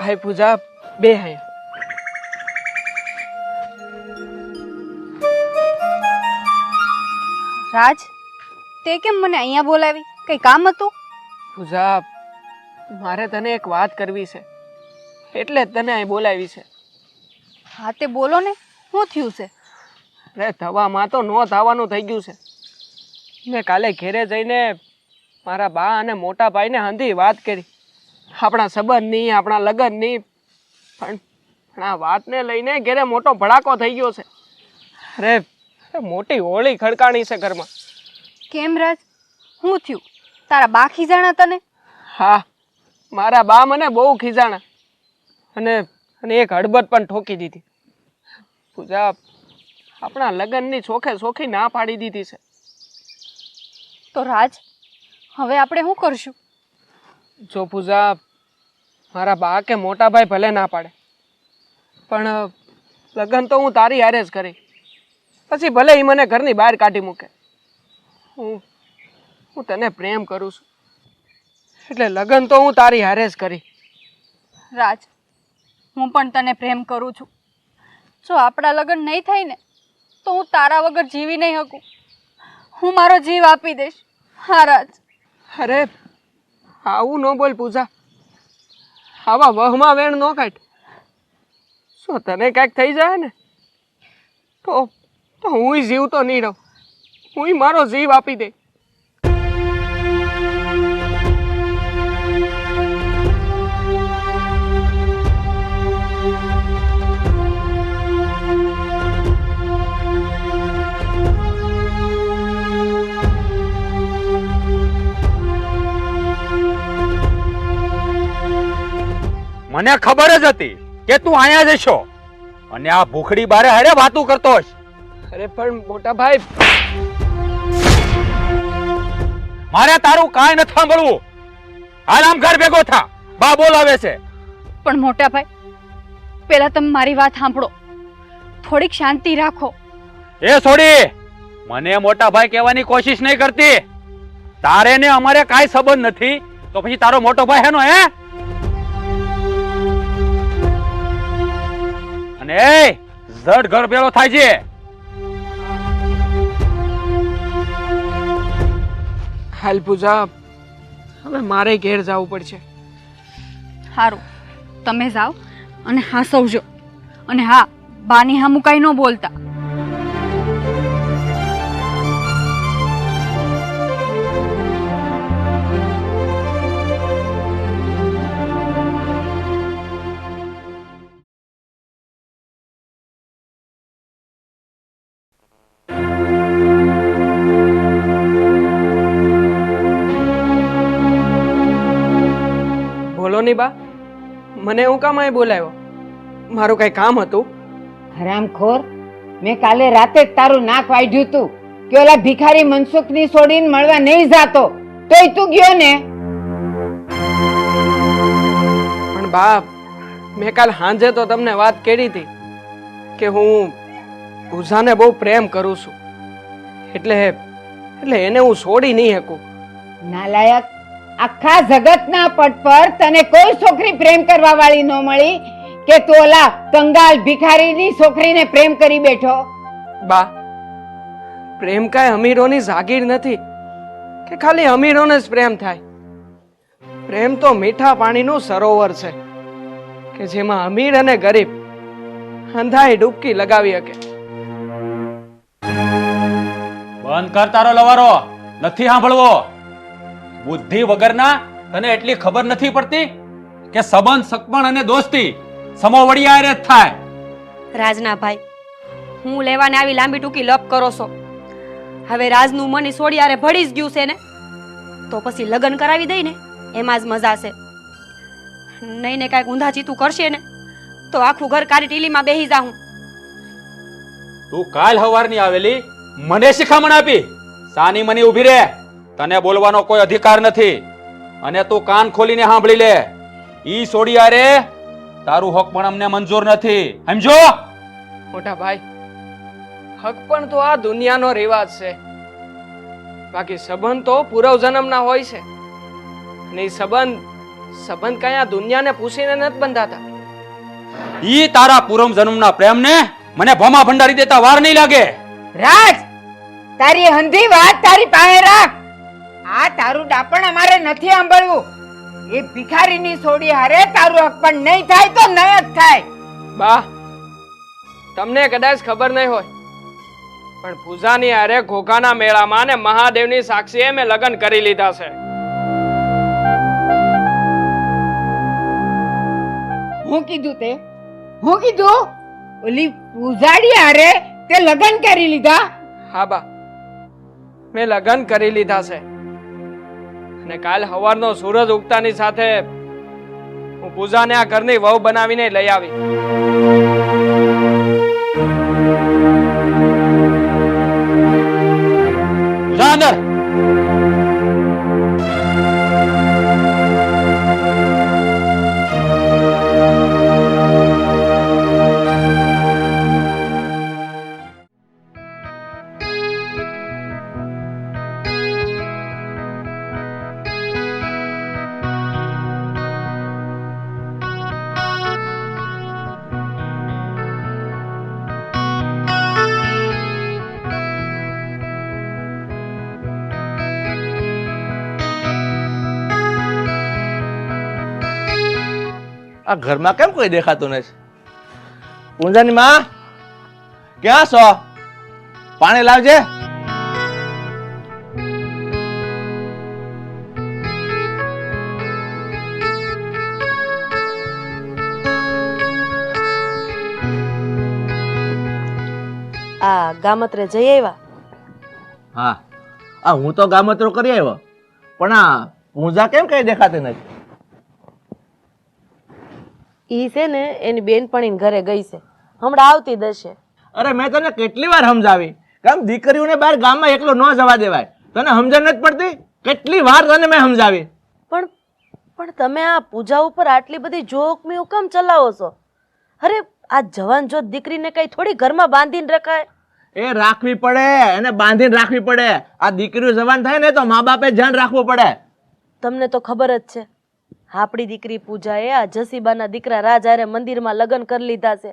હાય પૂજા, બે હાય. રાજ, તે કેમ મને અહીંયા બોલાવી? કઈ કામ હતું? પૂજા, મારે તને એક વાત કરવી છે, એટલે જ તને અહીં બોલાવી છે. હા તે બોલો ને, શું થયું છે? અરે થવામાં તો નો થવાનું થઈ ગયું છે. મેં કાલે ઘેરે જઈને મારા બા અને મોટા ભાઈને હંધી વાત કરી, આપણા સંબંધની, આપણા લગ્નની. પણ આ વાતને લઈને ઘેરે મોટો ભડાકો થઈ ગયો છે. અરે મોટી હોળી ખડકાણી છે ઘરમાં. કેમ રાજ, શું થયું? તારા બા ખીજાણા તને? હા, મારા બા મને બહુ ખીજાણા અને એક હડબત પણ ઠોકી દીધી. પૂજા, આપણા લગ્નની ચોખે ચોખી ના પાડી દીધી છે. તો રાજ, હવે આપણે શું કરશું? જો પૂજા, મારા બા કે મોટા ભાઈ ભલે ના પાડે, પણ લગ્ન તો હું તારી હારે જ કરી. પછી ભલે એ મને ઘરની બહાર કાઢી મૂકે. હું તને પ્રેમ કરું છું, એટલે લગ્ન તો હું તારી હારે જ કરી. રાજ, હું પણ તને પ્રેમ કરું છું. જો આપણા લગ્ન નહીં થાય ને, તો હું તારા વગર જીવી નહીં શકું. હું મારો જીવ આપી દઈશ. હા રાજ. અરે આવું ન બોલ પૂજા, આવા વહમાં વેણ ન કાઢ. શું તને કાંઈક થઈ જાય ને તો હું જીવતો નહીં રહું. હું મારો જીવ આપી દે. મને ખબર જ હતી કે તું અહીંયા જ છો અને આ ભૂખડી બારે હારે વાતું કરતો હોઈશ. અરે પણ મોટા ભાઈ, મારે તારું કાંઈ નથી સાંભળવું. હાલ આમ ઘર ભેગો થા, બા બોલાવે છે. પણ મોટા ભાઈ, પહેલા તમે મારી વાત સાંભળો. થોડીક શાંતિ રાખો. એ છોડી, મને મોટા ભાઈ કહેવાની કોશિશ નહીં કરતી. તારે ને અમારે કાંઈ સંબંધ નથી, તો પછી તારો મોટો ભાઈ હેનો હે? અને એ ઝડ ઘર ભેળો થાય છે. હાલ પૂજા, હવે મારે ઘેર જવું પડશે. સારું, તમે જાઓ અને હાસવજો. અને હા, બાની હામું કાંઈ ન બોલતા. બોલો ની બા, મને હું કામ અહીં બોલાવ્યો? મારું કઈ કામ હતું? હરામખોર, મેં કાલે રાતે જ તારું નાક વાઢ્યું તું કે ઓલા ભિખારી મનસુખની છોડીને મળવા નહીં જાતો, તોય તું ગયો ને. પણ બા, મેં કાલ સાંજે તો તમને વાત કરી હતી કે હું પૂજાને બહુ પ્રેમ કરું છું, એટલે એને હું છોડી નહીં શકું. નાલાયક, આખા જગતના પટ પર તને કોઈ છોકરી પ્રેમ કરવા વાળી ન મળી કે તું ઓલા કંગાલ ભિખારીની છોકરીને પ્રેમ કરી બેઠો. બા, પ્રેમ કાંઈ અમીરોની જાગીર નથી કે ખાલી અમીરોને જ પ્રેમ થાય. પ્રેમ તો મીઠા પાણીનું સરોવર છે કે જેમાં અમીર અને ગરીબ અંધાઈ ડૂબકી લગાવી શકે. બંધ કર તારો લવારો, નથી સાંભળવો. બુદ્ધિ વગરના તને એટલી ખબર નથી પડતી કે સંબંધ, સગપણ અને દોસ્તી સમોવડિયા જ થાય. રાજના ભાઈ, હું લેવાને આવી લાંબી ટૂંકી લપ કરો છો. હવે રાજનું મન સોડિયારે ભળી જ ગયું છે ને, તો પછી લગ્ન કરાવી દઈ ને, એમાં જ મજા છે. નહીં ને કાંઈક ઊંધા ચીતું કરશે ને તો આખું ઘર કારી ટીલીમાં બેહી જાઉં. તું કાલ હવારની આવેલી મને શિખામણ આપી. સાની મની ઊભી રહે, તને બોલવાનો કોઈ અધિકાર નથી. અને તું કાન ખોલીને સાંભળી લે, ઈ સોડિયા રે તારું હક પણ અમને મંજૂર નથી, સમજો? મોટા ભાઈ, હક પણ તો આ દુનિયાનો રિવાજ છે. બાકી સંબંધ તો પૂર્વ જન્મના હોય છે. અને ઈ સંબંધ કઈ આ દુનિયાને પૂછીને નથી બંધાતા. ઈ તારા પૂર્વ જન્મના પ્રેમને મને ભમા ભંડારી દેતા વાર નહીં લાગે. રાજ, તારી હંધી વાત તારી પાસે રાખ. આ તારું ડાપણ અમારે નથી સાંભળવું. એ ભિખારીની સોડી હારે તારું હક પણ નહીં થાય તો નહીં જ થાય. બા, તમને કદાચ ખબર નહીં હોય પણ પૂજાની હારે ઘોઘાના મેળામાં ને મહાદેવની સાક્ષીએ મેં લગ્ન કરી લીધા છે. હું કીધું તે? હું કીધું? ઓલી પૂજાડી હારે તે લગ્ન કરી લીધા? હા બા, મેં લગ્ન કરી લીધા છે. અને કાલ સવારનો સૂરજ ઉગતાની સાથે હું પૂજાને આ ઘરની વહુ બનાવીને લઈ આવી. જા અંદર. આ ઘરમાં કેમ કોઈ દેખાતું નથી? પૂંજાની માં, ક્યાં છો? પાણી લાવજે. આ ગામત્રે જઈ આવ્યા? હા, હું તો ગામતરો કરી આવ્યો, પણ આ પૂંજા કેમ કઈ દેખાતી નથી? ઈ છે ને એની બેનપણીને ઘરે ગઈ છે, હમણાં આવતી દશે. અરે મેં તને કેટલી વાર સમજાવી કેમ દીકરીઓને બહાર ગામમાં એકલો ન જવા દેવાય? તને સમજણ નથી પડતી? કેટલી વાર તને મેં સમજાવી. પણ તમે આ પૂજા ઉપર આટલી બધી જોખમી કેમ ચલાવો છો? અરે આ જવાન જોત દીકરીને કઈ થોડી ઘરમાં બાંધીને રખાય? એ રાખવી પડે, એને બાંધીને રાખવી પડે. આ દીકરીઓ જવાન થાય ને તો મા બાપે ધ્યાન રાખવું પડે. તમને તો ખબર જ છે, આપણી દીકરી પૂજાએ આ જસીબાના દીકરા રાજારે મંદિરમાં લગ્ન કરી લીધા છે,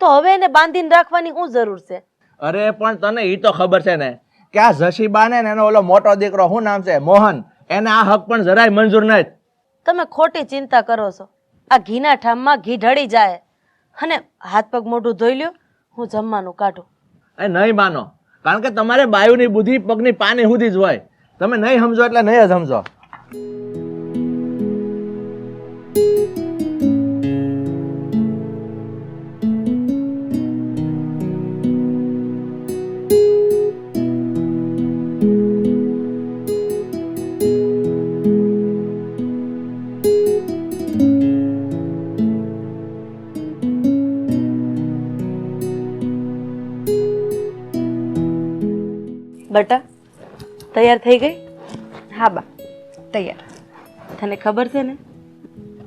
તો હવે એને બાંધીને રાખવાની શું જરૂર છે? અરે પણ તને ઈ તો ખબર છે ને કે આ જસીબાને ને એનો ઓલો મોટો દીકરો શું નામ છે, મોહન, એને આ હક પણ જરાય મંજૂર નથી. તમે ખોટી ચિંતા કરો છો. આ ઘીના ઠામમાં ઘી ઢળી જાય. અને હાથ પગ મોઢું ધોઈ લ્યો, હું જમવાનું કાઢું. એ નહીં માનો, કારણ કે તમારે બાયુની બુદ્ધિ પગની પાની સુધી જ હોય. તમે નહીં સમજો એટલે નહીં જ સમજો. બટા તૈયાર થઈ ગઈ? હા બા, તૈયાર. તને ખબર છે ને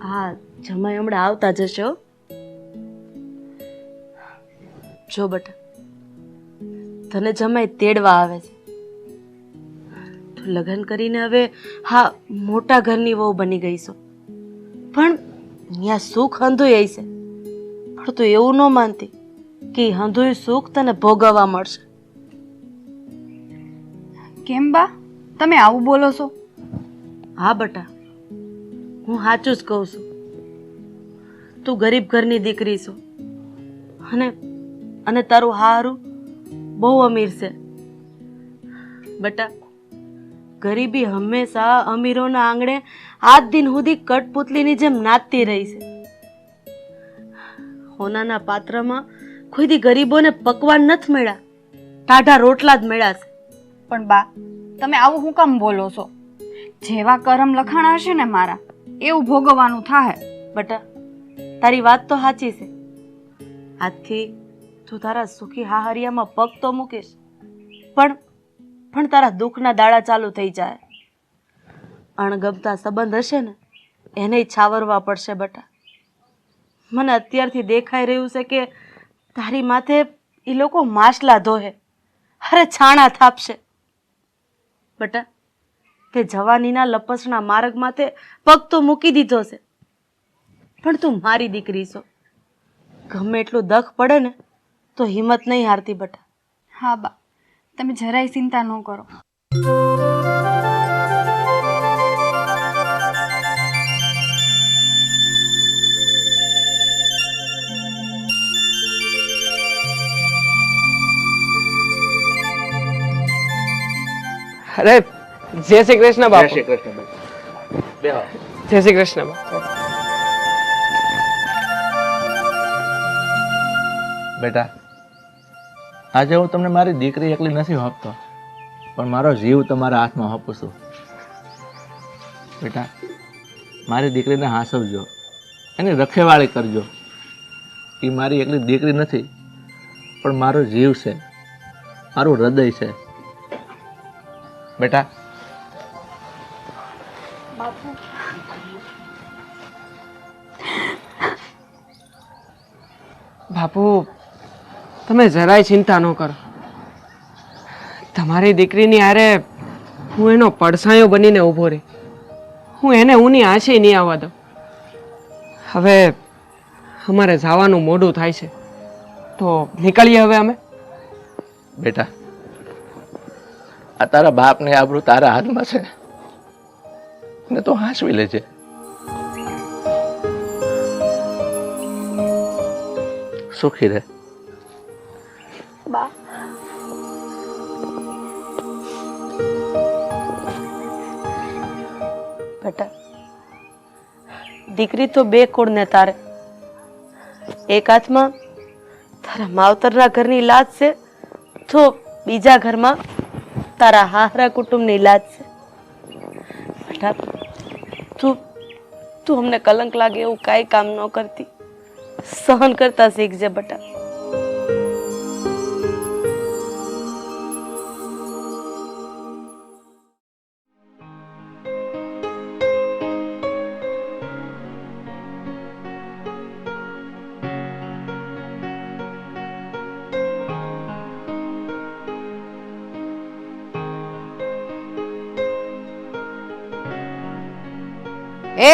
હા જમાઈ હમણાં આવતા જશે હો. જો બટા, તને જમાઈ તેડવા આવે છે. તું લગ્ન કરીને હવે હા મોટા ઘરની વહુ બની ગઈ છો, પણ ત્યાં સુખ હંધુય છે. પણ તું એવું ન માનતી કે હંધુય સુખ તને ભોગવવા મળશે. કેમ બા, તમે આવું બોલો છો? હા બટા, હું સાચું જ કહું છું. તું ગરીબ ઘરની દીકરી છો અને તારું હારું બહુ અમીર છે. બટા, ગરીબી હંમેશા અમીરોના આંગણે આજ દિન સુધી કઠપુતલીની જેમ નાચતી રહી છે. હોનાના પાત્રમાં કોઈ દી ગરીબોને પકવાન નથી મળ્યા, ટાઢા રોટલા જ મળ્યા છે. પણ બા, તમે આવું હું કામ બોલો છો? જેવા કરમ લખાણા હશે ને મારા, એવું ભોગવવાનું થાય. બટા તારી વાત તો સાચી છે. આજથી તું તારા સુખી હાહરિયામાં પગ તો મૂકીશ, પણ તારા દુઃખના દાડા ચાલુ થઈ જાય. અણગમતા સંબંધ હશે ને એને છાવરવા પડશે બટા. મને અત્યારથી દેખાઈ રહ્યું છે કે તારી માથે એ લોકો માછલા ધોહે, અરે છાણા થાપશે. બટા તે જવાનીના લપસણા માર્ગ માથે પગ તો મૂકી દીધો છે, પણ તું મારી દીકરી છો. ગમે એટલું દખ પડે ને તો હિંમત નહીં હારતી બટા. હા બા, તમે જરાય ચિંતા ન કરો. અરે જય શ્રી કૃષ્ણ જય બાપુ. શ્રી કૃષ્ણ ભાઈ. બેહો. જય શ્રી કૃષ્ણ બાપુ. બેટા, આજે હું તમને મારી દીકરી એકલી નથી આપતો, પણ મારો જીવ તમારા હાથમાં આપું છું. બેટા, મારી દીકરીને હાંસવજો, એની રખેવાળી કરજો. એ મારી એકલી દીકરી નથી, પણ મારો જીવ છે, મારું હૃદય છે. બેટા, બાપુ તમે જરાય ચિંતા ન કરો. તમારી દીકરીની હારે હું એનો પડછાયો બનીને ઊભો રહી. હું એને ઊની આંચે નહીં આવવા દઉં. હવે અમારે જવાનું મોડું થાય છે, તો નીકળીએ હવે અમે. બેટા, આ તારા બાપની આબરૂ તારા હાથમાં છે ને તો હાંસવી લેજે. સુખી રહે. બા, બેટા દીકરી તો બે કુળને તારે. એક હાથમાં તારા માવતરના ઘરની લાજ છે, તો બીજા ઘરમાં તારા હાહરા કુટુંબની લાજ છે. બેટા તું અમને કલંક લાગે એવું કાંઈ કામ ન કરતી, સહન કરતા શીખજે બેટા. એ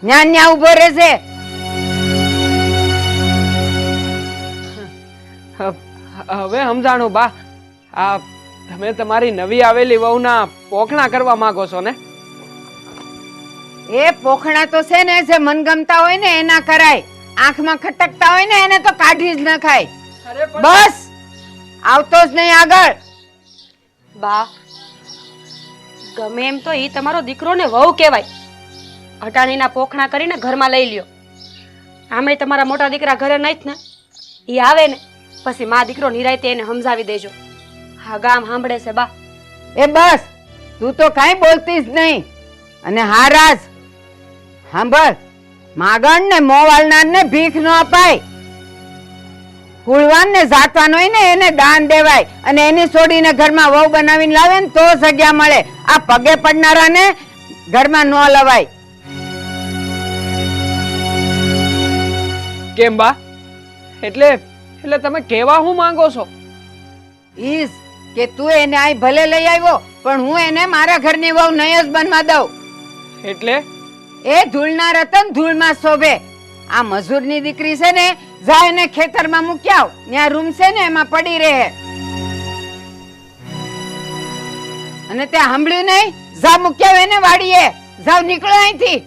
ન્યા ઉભો રહેશે. હવે સમજાણું બા. આ તમે તમારી નવી આવેલી વહુના પોખણા કરવા માંગો છો ને? એ પોખણા તો છે ને, જે મનગમતા હોય ને એના કરાય. આંખમાં ખટકતા હોય ને એને તો કાઢી જ ન ખાય. બસ આવતો જ નહીં આગળ. બા ગમે એમ તો ઈ તમારો દીકરો ને વહુ કહેવાય. અટાણીના પોખણા કરીને ઘરમાં લઈ લ્યો. આમે તમારા મોટા દીકરા ઘરે નહીં ને, ઈ આવે ને પછી મા દીકરો નિરાયતે એને સમજાવી દેજો. હા ગામ સાંભળે છે બા. એ બસ તું તો કાંઈ બોલતી જ નહીં. અને હારાજ સાંભળ, માગણ ને મોવાલનાર ને ભીખ ન અપાય. ફૂલવાન ને જાતવાન હોય ને એને દાન દેવાય, અને એની છોડીને ઘરમાં વહુ બનાવીને લાવે ને તો જગ્યા મળે. આ પગે પડનારાને ઘરમાં ન લવાય. કેમ બા? એટલે તમે કેવા હું માંગો છો? ઈસ કે તું એને આય ભલે લઈ આવ્યો, પણ હું એને મારા ઘરની વહુ નહીં જ બનવા દઉં. એટલે એ ધૂળના રતન ધૂળમાં શોભે. આ મજૂરની દીકરી છે ને, જા એને ખેતરમાં મૂકી આવ. ત્યાં રૂમ છે ને એમાં પડી રહે. અને ત્યાં સાંભળ્યું નહીં? જા મૂકી આવ એને વાડીએ. જાવ, નીકળો અહીંથી.